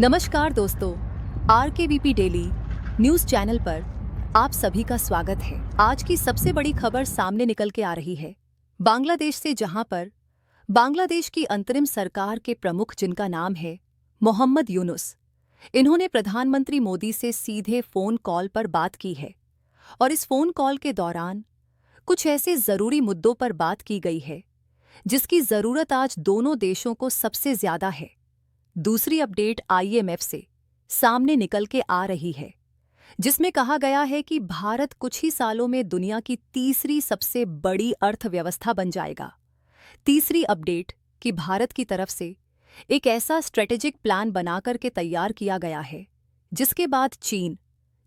नमस्कार दोस्तों, RKVP daily news channel पर आप सभी का स्वागत है। आज की सबसे बड़ी खबर सामने निकल के आ रही है बांग्लादेश से, जहां पर बांग्लादेश की अंतरिम सरकार के प्रमुख, जिनका नाम है मोहम्मद यूनुस, इन्होंने प्रधानमंत्री मोदी से सीधे फोन कॉल पर बात की है। और इस फोन कॉल के दौरान कुछ ऐसे जरूरी मुद्दों पर बात की गई है जिसकी जरूरत आज दोनों देशों को सबसे ज्यादा है। दूसरी अपडेट IMF से सामने निकल के आ रही है, जिसमें कहा गया है कि भारत कुछ ही सालों में दुनिया की तीसरी सबसे बड़ी अर्थव्यवस्था बन जाएगा। तीसरी अपडेट कि भारत की तरफ से एक ऐसा स्ट्रेटेजिक प्लान बनाकर के तैयार किया गया है जिसके बाद चीन,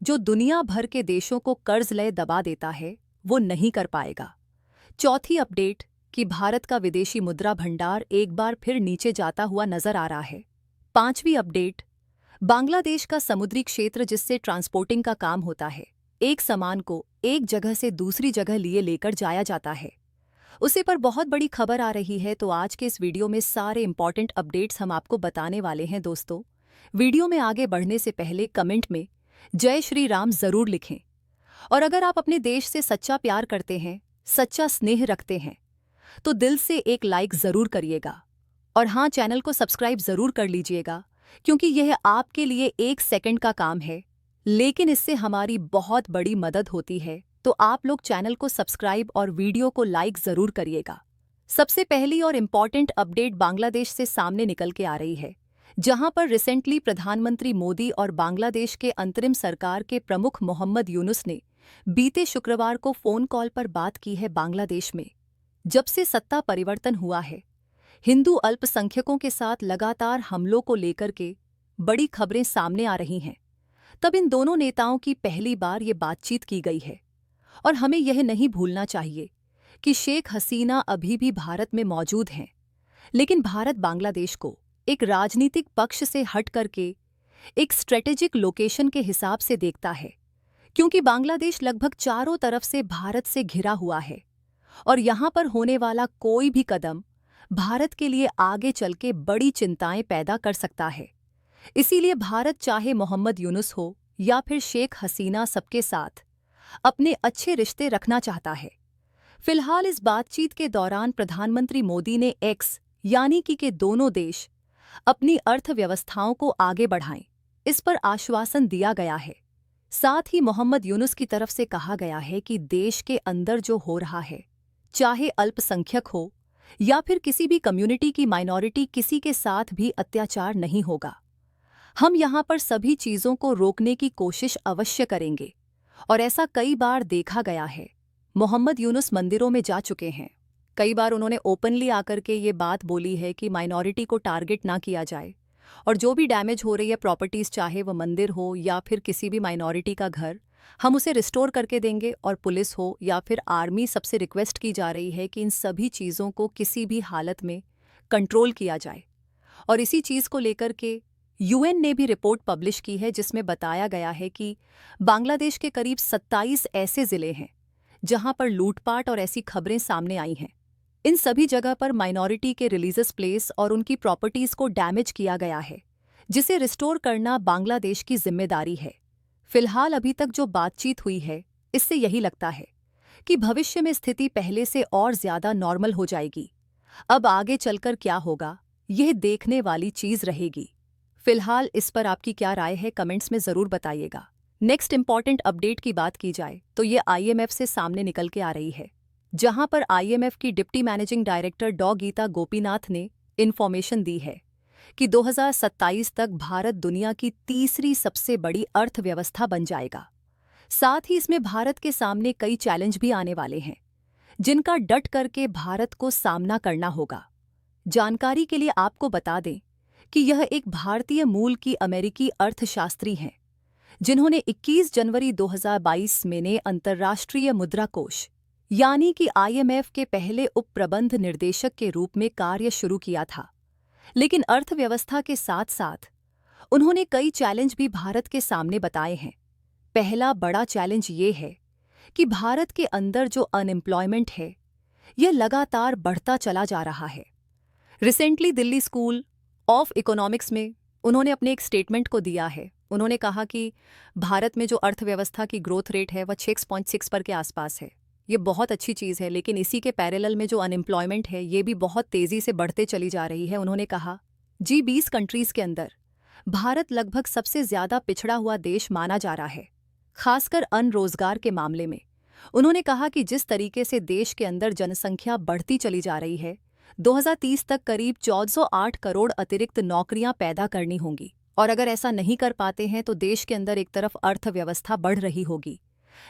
जो दुनिया भर के देशों को कर्ज ले दबा देता है, वो नहीं कर पाएगा। चौथी अपडेट कि भारत का विदेशी मुद्रा भंडार एक बार फिर नीचे जाता हुआ नजर आ रहा है। पांचवी अपडेट, बांग्लादेश का समुद्री क्षेत्र जिससे ट्रांसपोर्टिंग का काम होता है, एक सामान को एक जगह से दूसरी जगह लिए लेकर जाया जाता है, उसे पर बहुत बड़ी खबर आ रही है। तो आज के इस वीडियो में सारे इंपॉर्टेंट अपडेट्स हम आपको बताने वाले हैं। दोस्तों, वीडियो में आगे बढ़ने से पहले कमेंट में जय श्री राम जरूर लिखें। और अगर आप अपने देश से सच्चा प्यार करते हैं, सच्चा स्नेह रखते हैं, तो दिल से एक लाइक जरूर करिएगा। और हाँ, चैनल को सब्सक्राइब जरूर कर लीजिएगा, क्योंकि यह आपके लिए 1 सेकंड का काम है, लेकिन इससे हमारी बहुत बड़ी मदद होती है। तो आप लोग चैनल को सब्सक्राइब और वीडियो को लाइक जरूर करिएगा। सबसे पहली और इम्पॉर्टेंट अपडेट बांग्लादेश से सामने निकल के आ रही है, जहां पर रिसेंटली प्रधानमंत्री मोदी और बांग्लादेश के अंतरिम सरकार के प्रमुख मोहम्मद यूनुस ने बीते शुक्रवार को फोन कॉल पर बात की है। बांग्लादेश में जब से सत्ता परिवर्तन हुआ है, हिंदू अल्पसंख्यकों के साथ लगातार हमलों को लेकर के बड़ी खबरें सामने आ रही हैं। तब इन दोनों नेताओं की पहली बार ये बातचीत की गई है। और हमें यह नहीं भूलना चाहिए कि शेख हसीना अभी भी भारत में मौजूद हैं, लेकिन भारत बांग्लादेश को एक राजनीतिक पक्ष से हट करके एक स्ट्रेटेजिक लोकेशन के हिसाब से देखता है, क्योंकि बांग्लादेश लगभग चारों तरफ से भारत से घिरा हुआ है और यहाँ पर होने वाला कोई भी कदम भारत के लिए आगे चल के बड़ी चिंताएं पैदा कर सकता है। इसीलिए भारत चाहे मोहम्मद यूनुस हो या फिर शेख हसीना, सबके साथ अपने अच्छे रिश्ते रखना चाहता है। फिलहाल इस बातचीत के दौरान प्रधानमंत्री मोदी ने एक्स यानी कि दोनों देश अपनी अर्थव्यवस्थाओं को आगे बढ़ाएं, इस पर आश्वासन दिया गया है। साथ ही मोहम्मद यूनुस की तरफ से कहा गया है कि देश के अंदर जो हो रहा है, चाहे अल्पसंख्यक हो या फिर किसी भी कम्युनिटी की माइनॉरिटी, किसी के साथ भी अत्याचार नहीं होगा। हम यहाँ पर सभी चीज़ों को रोकने की कोशिश अवश्य करेंगे। और ऐसा कई बार देखा गया है। मोहम्मद यूनुस मंदिरों में जा चुके हैं, कई बार उन्होंने ओपनली आकर के ये बात बोली है कि माइनॉरिटी को टारगेट ना किया जाए, और जो भी डैमेज हो रही है प्रॉपर्टीज़, चाहे वो मंदिर हो या फिर किसी भी माइनॉरिटी का घर, हम उसे रिस्टोर करके देंगे। और पुलिस हो या फिर आर्मी, सबसे रिक्वेस्ट की जा रही है कि इन सभी चीज़ों को किसी भी हालत में कंट्रोल किया जाए। और इसी चीज़ को लेकर के UN ने भी रिपोर्ट पब्लिश की है, जिसमें बताया गया है कि बांग्लादेश के करीब 27 ऐसे ज़िले हैं जहां पर लूटपाट और ऐसी खबरें सामने आई हैं। इन सभी जगह पर माइनॉरिटी के रिलीजियस प्लेस और उनकी प्रॉपर्टीज़ को डैमेज किया गया है, जिसे रिस्टोर करना बांग्लादेश की जिम्मेदारी है। फिलहाल अभी तक जो बातचीत हुई है, इससे यही लगता है कि भविष्य में स्थिति पहले से और ज़्यादा नॉर्मल हो जाएगी। अब आगे चलकर क्या होगा, यह देखने वाली चीज़ रहेगी। फिलहाल इस पर आपकी क्या राय है, कमेंट्स में ज़रूर बताइएगा। नेक्स्ट इंपॉर्टेंट अपडेट की बात की जाए तो ये IMF से सामने निकल के आ रही है, जहां पर IMF की डिप्टी मैनेजिंग डायरेक्टर डॉ गीता गोपीनाथ ने इन्फॉर्मेशन दी है कि 2027 तक भारत दुनिया की तीसरी सबसे बड़ी अर्थव्यवस्था बन जाएगा। साथ ही इसमें भारत के सामने कई चैलेंज भी आने वाले हैं, जिनका डट करके भारत को सामना करना होगा। जानकारी के लिए आपको बता दें कि यह एक भारतीय मूल की अमेरिकी अर्थशास्त्री हैं, जिन्होंने 21 जनवरी 2022 में ने अंतर्राष्ट्रीय मुद्रा कोष यानी कि IMF के पहले उप प्रबंध निर्देशक के रूप में कार्य शुरू किया था। लेकिन अर्थव्यवस्था के साथ साथ उन्होंने कई चैलेंज भी भारत के सामने बताए हैं। पहला बड़ा चैलेंज ये है कि भारत के अंदर जो अनएम्प्लॉयमेंट है, यह लगातार बढ़ता चला जा रहा है। Recently Delhi school of economics में उन्होंने अपने एक स्टेटमेंट को दिया है। उन्होंने कहा कि भारत में जो अर्थव्यवस्था की ग्रोथ रेट है वह 6.6 पर के आसपास है। ये बहुत अच्छी चीज़ है, लेकिन इसी के पैरेलल में जो अनएम्प्लॉयमेंट है ये भी बहुत तेज़ी से बढ़ते चली जा रही है। उन्होंने कहा G20 कंट्रीज़ के अंदर भारत लगभग सबसे ज़्यादा पिछड़ा हुआ देश माना जा रहा है, खासकर अनरोजगार के मामले में। उन्होंने कहा कि जिस तरीके से देश के अंदर जनसंख्या बढ़ती चली जा रही है, 2030 तक करीब 1408 करोड़ अतिरिक्त नौकरियां पैदा करनी होंगी, और अगर ऐसा नहीं कर पाते हैं तो देश के अंदर एक तरफ अर्थव्यवस्था बढ़ रही होगी,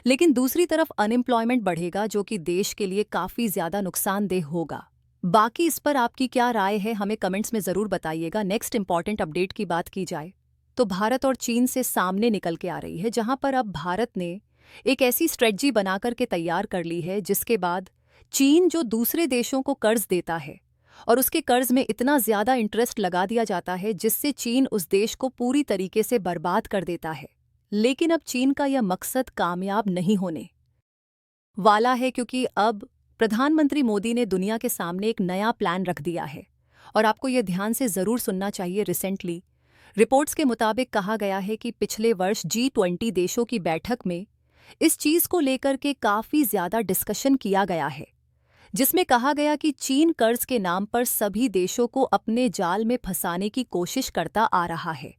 लेकिन दूसरी तरफ अनएम्प्लॉयमेंट बढ़ेगा, जो कि देश के लिए काफ़ी ज़्यादा नुकसानदेह होगा। बाकी इस पर आपकी क्या राय है, हमें कमेंट्स में ज़रूर बताइएगा। नेक्स्ट इंपॉर्टेंट अपडेट की बात की जाए तो भारत और चीन से सामने निकल के आ रही है, जहां पर अब भारत ने एक ऐसी स्ट्रेटजी बनाकर के तैयार कर ली है जिसके बाद चीन जो दूसरे देशों को कर्ज देता है और उसके कर्ज में इतना ज़्यादा इंटरेस्ट लगा दिया जाता है जिससे चीन उस देश को पूरी तरीके से बर्बाद कर देता है। लेकिन अब चीन का यह मकसद कामयाब नहीं होने वाला है, क्योंकि अब प्रधानमंत्री मोदी ने दुनिया के सामने एक नया प्लान रख दिया है और आपको यह ध्यान से ज़रूर सुनना चाहिए। रिसेंटली रिपोर्ट्स के मुताबिक कहा गया है कि पिछले वर्ष G20 देशों की बैठक में इस चीज़ को लेकर के काफ़ी ज़्यादा डिस्कशन किया गया है, जिसमें कहा गया कि चीन कर्ज के नाम पर सभी देशों को अपने जाल में फंसाने की कोशिश करता आ रहा है।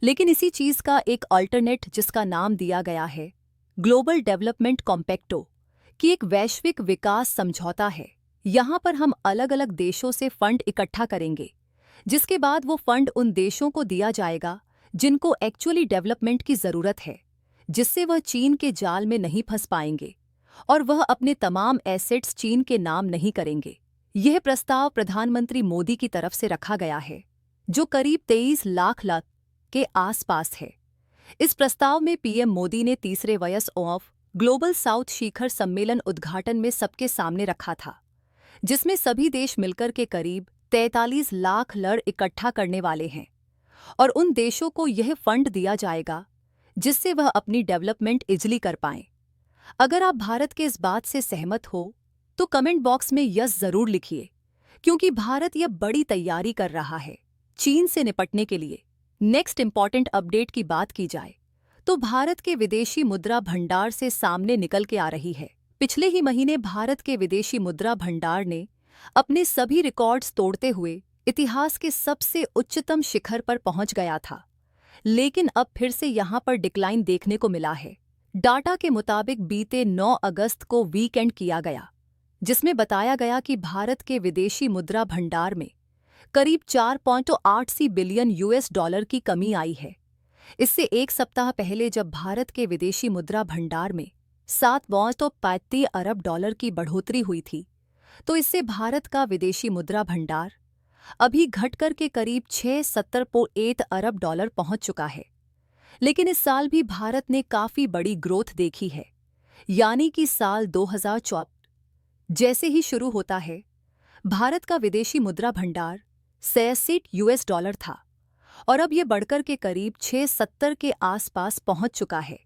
लेकिन इसी चीज़ का एक अल्टरनेट, जिसका नाम दिया गया है ग्लोबल डेवलपमेंट कॉम्पैक्टो, कि एक वैश्विक विकास समझौता है। यहाँ पर हम अलग अलग देशों से फंड इकट्ठा करेंगे, जिसके बाद वो फंड उन देशों को दिया जाएगा जिनको एक्चुअली डेवलपमेंट की ज़रूरत है, जिससे वह चीन के जाल में नहीं फंस पाएंगे और वह अपने तमाम एसेट्स चीन के नाम नहीं करेंगे। यह प्रस्ताव प्रधानमंत्री मोदी की तरफ से रखा गया है, जो करीब 23 लाख के आसपास है। इस प्रस्ताव में पीएम मोदी ने तीसरे वयस ऑफ ग्लोबल साउथ शिखर सम्मेलन उद्घाटन में सबके सामने रखा था, जिसमें सभी देश मिलकर के करीब 43 लाख डॉलर इकट्ठा करने वाले हैं और उन देशों को यह फंड दिया जाएगा जिससे वह अपनी डेवलपमेंट इजली कर पाएं। अगर आप भारत के इस बात से सहमत हो तो कमेंट बॉक्स में यस ज़रूर लिखिए, क्योंकि भारत यह बड़ी तैयारी कर रहा है चीन से निपटने के लिए। नेक्स्ट इंपॉर्टेंट अपडेट की बात की जाए तो भारत के विदेशी मुद्रा भंडार से सामने निकल के आ रही है। पिछले ही महीने भारत के विदेशी मुद्रा भंडार ने अपने सभी रिकॉर्ड्स तोड़ते हुए इतिहास के सबसे उच्चतम शिखर पर पहुंच गया था, लेकिन अब फिर से यहां पर डिक्लाइन देखने को मिला है। डाटा के मुताबिक बीते 9 अगस्त को वीकेंड किया गया, जिसमें बताया गया कि भारत के विदेशी मुद्रा भंडार में करीब 4.80 बिलियन यूएस डॉलर की कमी आई है। इससे एक सप्ताह पहले जब भारत के विदेशी मुद्रा भंडार में 7.35 अरब डॉलर की बढ़ोतरी हुई थी, तो इससे भारत का विदेशी मुद्रा भंडार अभी घटकर के करीब 670.8 अरब डॉलर पहुंच चुका है। लेकिन इस साल भी भारत ने काफ़ी बड़ी ग्रोथ देखी है, यानी कि साल 2024 जैसे ही शुरू होता है, भारत का विदेशी मुद्रा भंडार 66 यूएस डॉलर था और अब यह बढ़कर के करीब 670 के आसपास पहुंच चुका है।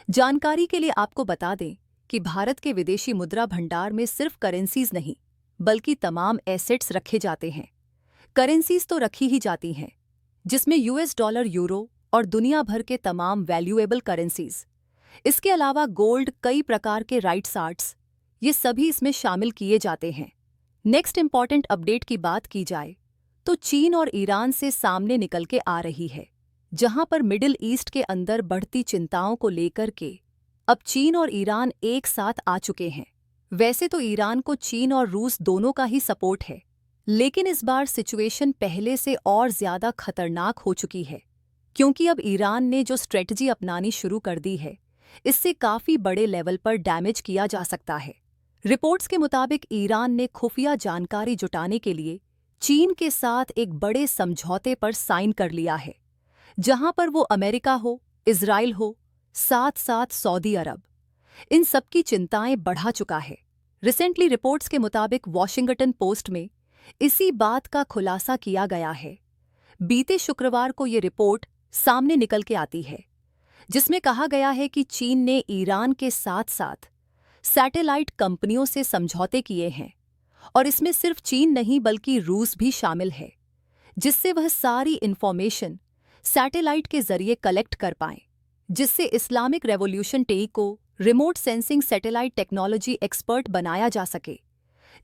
जानकारी के लिए आपको बता दें कि भारत के विदेशी मुद्रा भंडार में सिर्फ करेंसीज नहीं बल्कि तमाम एसेट्स रखे जाते हैं। करेंसीज तो रखी ही जाती हैं, जिसमें यूएस डॉलर, यूरो और दुनिया भर के तमाम वैल्यूएबल करेंसीज, इसके अलावा गोल्ड, कई प्रकार के राइट्स आर्ट्स, ये सभी इसमें शामिल किए जाते हैं। नेक्स्ट इंपॉर्टेंट अपडेट की बात की जाए तो चीन और ईरान से सामने निकल के आ रही है, जहां पर मिडिल ईस्ट के अंदर बढ़ती चिंताओं को लेकर के अब चीन और ईरान एक साथ आ चुके हैं। वैसे तो ईरान को चीन और रूस दोनों का ही सपोर्ट है, लेकिन इस बार सिचुएशन पहले से और ज़्यादा खतरनाक हो चुकी है, क्योंकि अब ईरान ने जो स्ट्रेटजी अपनानी शुरू कर दी है, इससे काफ़ी बड़े लेवल पर डैमेज किया जा सकता है। रिपोर्ट्स के मुताबिक ईरान ने खुफिया जानकारी जुटाने के लिए चीन के साथ एक बड़े समझौते पर साइन कर लिया है, जहां पर वो अमेरिका हो, इजराइल हो, साथ साथ सऊदी अरब, इन सब की चिंताएं बढ़ा चुका है। रिसेंटली रिपोर्ट्स के मुताबिक वॉशिंगटन पोस्ट में इसी बात का खुलासा किया गया है। बीते शुक्रवार को ये रिपोर्ट सामने निकल के आती है, जिसमें कहा गया है कि चीन ने ईरान के साथ साथ सैटेलाइट कंपनियों से समझौते किए हैं, और इसमें सिर्फ चीन नहीं बल्कि रूस भी शामिल है, जिससे वह सारी इंफॉर्मेशन सैटेलाइट के जरिए कलेक्ट कर पाएं, जिससे इस्लामिक रेवोल्यूशन टे को remote sensing satellite technology expert बनाया जा सके,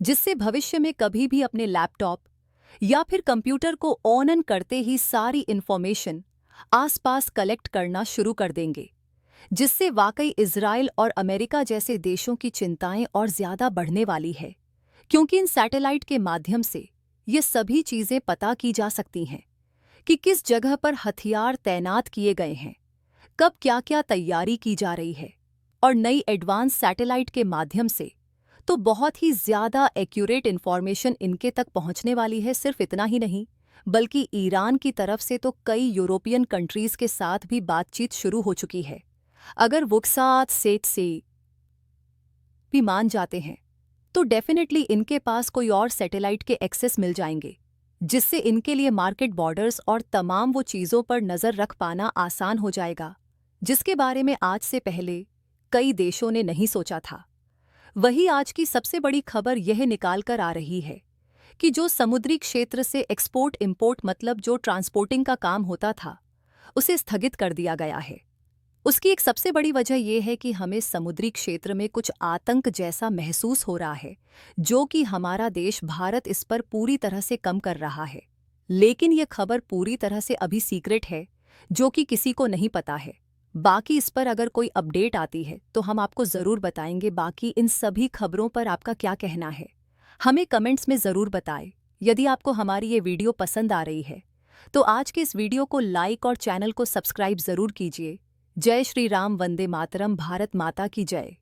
जिससे भविष्य में कभी भी अपने लैपटॉप या फिर कंप्यूटर को ऑन करते ही सारी इंफॉर्मेशन आसपास कलेक्ट करना शुरू कर देंगे, जिससे वाकई इजराइल और अमेरिका जैसे देशों की चिंताएं और ज्यादा बढ़ने वाली है, क्योंकि इन सैटेलाइट के माध्यम से ये सभी चीजें पता की जा सकती हैं कि किस जगह पर हथियार तैनात किए गए हैं, कब क्या क्या तैयारी की जा रही है। और नई एडवांस सैटेलाइट के माध्यम से तो बहुत ही ज्यादा एक्यूरेट इंफॉर्मेशन इनके तक पहुंचने वाली है। सिर्फ इतना ही नहीं, बल्कि ईरान की तरफ से तो कई यूरोपियन कंट्रीज के साथ भी बातचीत शुरू हो चुकी है। अगर वो साथ सेट से भी मान जाते हैं तो डेफिनेटली इनके पास कोई और सैटेलाइट के एक्सेस मिल जाएंगे, जिससे इनके लिए मार्केट बॉर्डर्स और तमाम वो चीज़ों पर नज़र रख पाना आसान हो जाएगा, जिसके बारे में आज से पहले कई देशों ने नहीं सोचा था। वही आज की सबसे बड़ी खबर यह निकाल कर आ रही है कि जो समुद्री क्षेत्र से एक्सपोर्ट इंपोर्ट मतलब जो ट्रांसपोर्टिंग का काम होता था, उसे स्थगित कर दिया गया है। उसकी एक सबसे बड़ी वजह यह है कि हमें समुद्री क्षेत्र में कुछ आतंक जैसा महसूस हो रहा है, जो कि हमारा देश भारत इस पर पूरी तरह से कम कर रहा है। लेकिन यह खबर पूरी तरह से अभी सीक्रेट है, जो कि किसी को नहीं पता है। बाकी इस पर अगर कोई अपडेट आती है तो हम आपको ज़रूर बताएंगे। बाकी इन सभी खबरों पर आपका क्या कहना है, हमें कमेंट्स में ज़रूर बताएं। यदि आपको हमारी ये वीडियो पसंद आ रही है तो आज के इस वीडियो को लाइक और चैनल को सब्सक्राइब ज़रूर कीजिए। जय श्री राम, वंदे मातरम, भारत माता की जय।